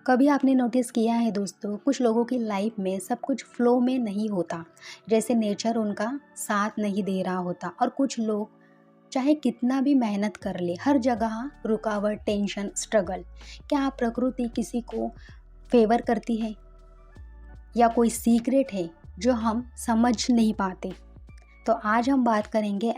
कभी आपने नोटिस किया है दोस्तों, कुछ लोगों की लाइफ में सब कुछ फ्लो में नहीं होता। जैसे नेचर उनका साथ नहीं दे रहा होता। और कुछ लोग चाहे कितना भी मेहनत कर ले, हर जगह रुकावट, टेंशन, स्ट्रगल। क्या प्रकृति किसी को फेवर करती है या कोई सीक्रेट है जो हम समझ नहीं पाते? तो आज हम बात करेंगे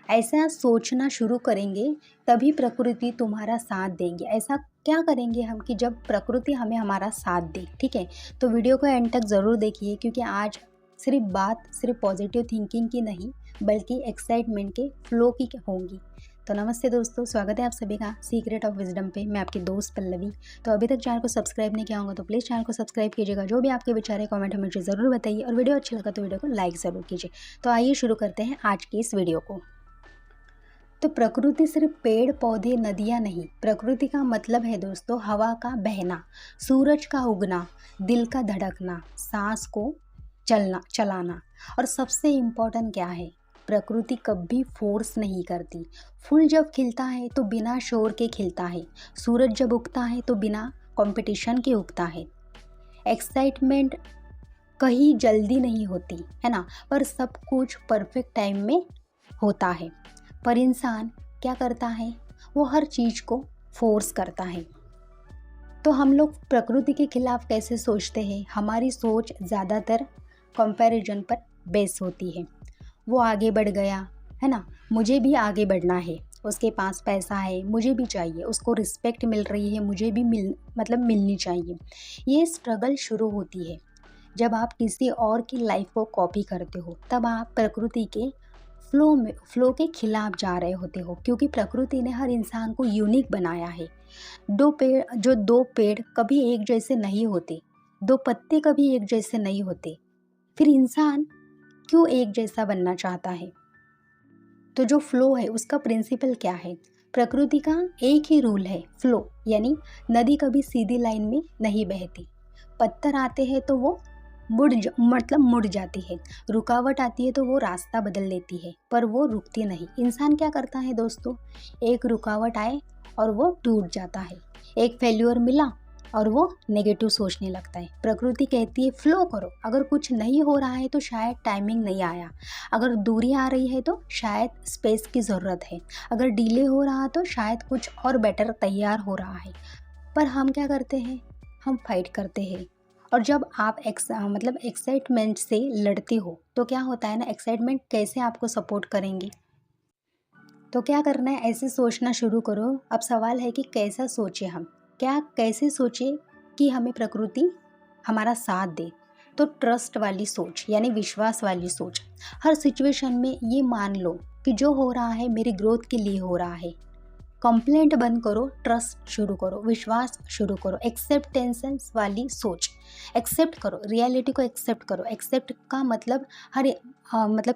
ऐसा सोचना शुरू करेंगे, तभी प्रकृति तुम्हारा साथ देंगे। ऐसा क्या करेंगे हम कि जब प्रकृति हमें हमारा साथ दे। ठीक है, तो वीडियो को एंड तक ज़रूर देखिए, क्योंकि आज सिर्फ पॉजिटिव थिंकिंग की नहीं, बल्कि एक्साइटमेंट के फ्लो की होंगी। तो नमस्ते दोस्तों, स्वागत है आप सभी का सीक्रेट ऑफ विजडम पे। मैं आपकी दोस्त पल्लवी। तो अभी तक चैनल को सब्सक्राइब नहीं किया होगा तो प्लीज़ चैनल को सब्सक्राइब कीजिएगा। जो भी आपके विचार है कमेंट में मुझे ज़रूर बताइए, और वीडियो अच्छा लगा तो वीडियो को लाइक ज़रूर कीजिए। तो आइए शुरू करते हैं आज की इस वीडियो को। तो प्रकृति सिर्फ पेड़ पौधे नदियाँ नहीं, प्रकृति का मतलब है दोस्तों हवा का बहना, सूरज का उगना, दिल का धड़कना, सांस को चलाना। और सबसे इम्पोर्टेंट क्या है, प्रकृति कभी फोर्स नहीं करती। फूल जब खिलता है तो बिना शोर के खिलता है, सूरज जब उगता है तो बिना कंपटीशन के उगता है। एक्साइटमेंट कहीं जल्दी नहीं होती है ना, पर सब कुछ परफेक्ट टाइम में होता है। पर इंसान क्या करता है, वो हर चीज़ को फोर्स करता है। तो हम लोग प्रकृति के खिलाफ कैसे सोचते हैं? हमारी सोच ज़्यादातर कंपैरिजन पर बेस होती है। वो आगे बढ़ गया है ना, मुझे भी आगे बढ़ना है। उसके पास पैसा है, मुझे भी चाहिए। उसको रिस्पेक्ट मिल रही है, मुझे भी मिलनी चाहिए। ये स्ट्रगल शुरू होती है जब आप किसी और की लाइफ को कॉपी करते हो। तब आप प्रकृति के फ्लो के खिलाफ जा रहे होते हो, क्योंकि प्रकृति ने हर इंसान को यूनिक बनाया है। दो पेड़ कभी एक जैसे नहीं होते, दो पत्ते कभी एक जैसे नहीं होते, फिर इंसान क्यों एक जैसा बनना चाहता है? तो जो फ्लो है उसका प्रिंसिपल क्या है? प्रकृति का एक ही रूल है, फ्लो। यानी नदी कभी सीधी लाइन में नहीं बहती। पत्थर आते हैं तो वो मुड़ जाती है, रुकावट आती है तो वो रास्ता बदल लेती है, पर वो रुकती नहीं। इंसान क्या करता है दोस्तों, एक रुकावट आए और वो टूट जाता है, एक फेल्यूर मिला और वो नेगेटिव सोचने लगता है। प्रकृति कहती है फ्लो करो। अगर कुछ नहीं हो रहा है तो शायद टाइमिंग नहीं आया, अगर दूरी आ रही है तो शायद स्पेस की ज़रूरत है, अगर डिले हो रहा तो शायद कुछ और बेटर तैयार हो रहा है। पर हम क्या करते हैं, हम फाइट करते हैं। और जब आप एक्साइटमेंट से लड़ते हो तो क्या होता है ना, एक्साइटमेंट कैसे आपको सपोर्ट करेंगे? तो क्या करना है, ऐसे सोचना शुरू करो। अब सवाल है कि कैसा सोचे हम, कैसे सोचे कि हमें प्रकृति हमारा साथ दे? तो ट्रस्ट वाली सोच, यानी विश्वास वाली सोच। हर सिचुएशन में ये मान लो कि जो हो रहा है मेरी ग्रोथ के लिए हो रहा है। कंप्लेंट बंद करो, ट्रस्ट शुरू करो, विश्वास शुरू करो। एक्सेप्टेंस वाली सोच, एक्सेप्ट करो, रियलिटी को एक्सेप्ट करो। एक्सेप्ट का मतलब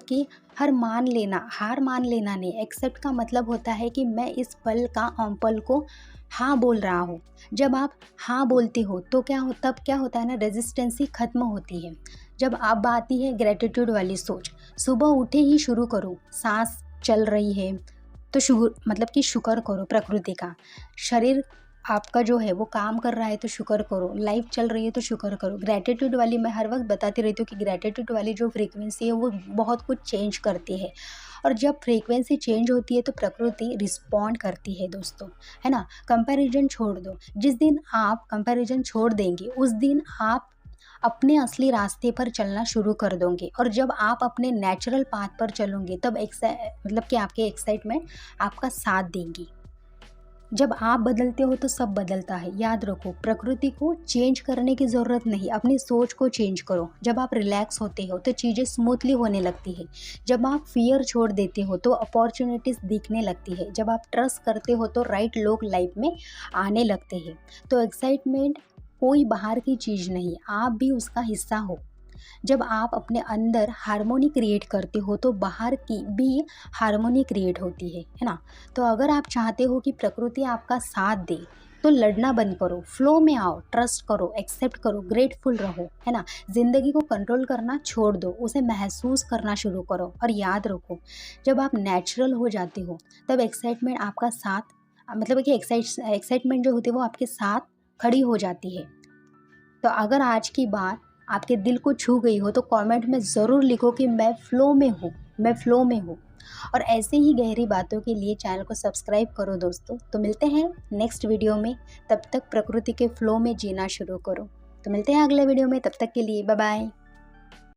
कि हार मान लेना नहीं। एक्सेप्ट का मतलब होता है कि मैं इस पल को हाँ बोल रहा हूँ। जब आप हाँ बोलते हो तो तब क्या होता है ना, रेजिस्टेंसी खत्म होती है। जब अब आती है ग्रेटिट्यूड वाली सोच, सुबह उठे ही शुरू करो। सांस चल रही है तो शुक्र करो प्रकृति का। शरीर आपका जो है वो काम कर रहा है तो शुक्र करो। लाइफ चल रही है तो शुक्र करो। ग्रैटिट्यूड वाली, मैं हर वक्त बताती रहती हूँ कि ग्रैटिट्यूड वाली जो फ्रीक्वेंसी है वो बहुत कुछ चेंज करती है। और जब फ्रीक्वेंसी चेंज होती है तो प्रकृति रिस्पॉन्ड करती है दोस्तों, है ना। कंपैरिजन छोड़ दो। जिस दिन आप कंपैरिजन छोड़ देंगे उस दिन आप अपने असली रास्ते पर चलना शुरू कर दोगे। और जब आप अपने नेचुरल पाथ पर चलोगे तब कि आपके एक्साइटमेंट आपका साथ देंगी। जब आप बदलते हो तो सब बदलता है। याद रखो, प्रकृति को चेंज करने की ज़रूरत नहीं, अपनी सोच को चेंज करो। जब आप रिलैक्स होते हो तो चीज़ें स्मूथली होने लगती है। जब आप फियर छोड़ देते हो तो अपॉर्चुनिटीज़ दिखने लगती है। जब आप ट्रस्ट करते हो तो राइट लोग लाइफ में आने लगते हैं। तो एक्साइटमेंट कोई बाहर की चीज़ नहीं, आप भी उसका हिस्सा हो। जब आप अपने अंदर हार्मोनी क्रिएट करते हो तो बाहर की भी हार्मोनी क्रिएट होती है ना। तो अगर आप चाहते हो कि प्रकृति आपका साथ दे तो लड़ना बंद करो, फ्लो में आओ, ट्रस्ट करो, एक्सेप्ट करो, ग्रेटफुल रहो, है ना। ज़िंदगी को कंट्रोल करना छोड़ दो, उसे महसूस करना शुरू करो। और याद रखो, जब आप नेचुरल हो जाते हो तब एक्साइटमेंट आपका साथ, कि एक्साइटमेंट जो होती है वो आपके साथ खड़ी हो जाती है। तो अगर आज की बात आपके दिल को छू गई हो तो कमेंट में ज़रूर लिखो कि मैं फ़्लो में हूँ, मैं फ़्लो में हूँ। और ऐसे ही गहरी बातों के लिए चैनल को सब्सक्राइब करो दोस्तों। तो मिलते हैं नेक्स्ट वीडियो में, तब तक प्रकृति के फ़्लो में जीना शुरू करो। तो मिलते हैं अगले वीडियो में, तब तक के लिए बाय बाय।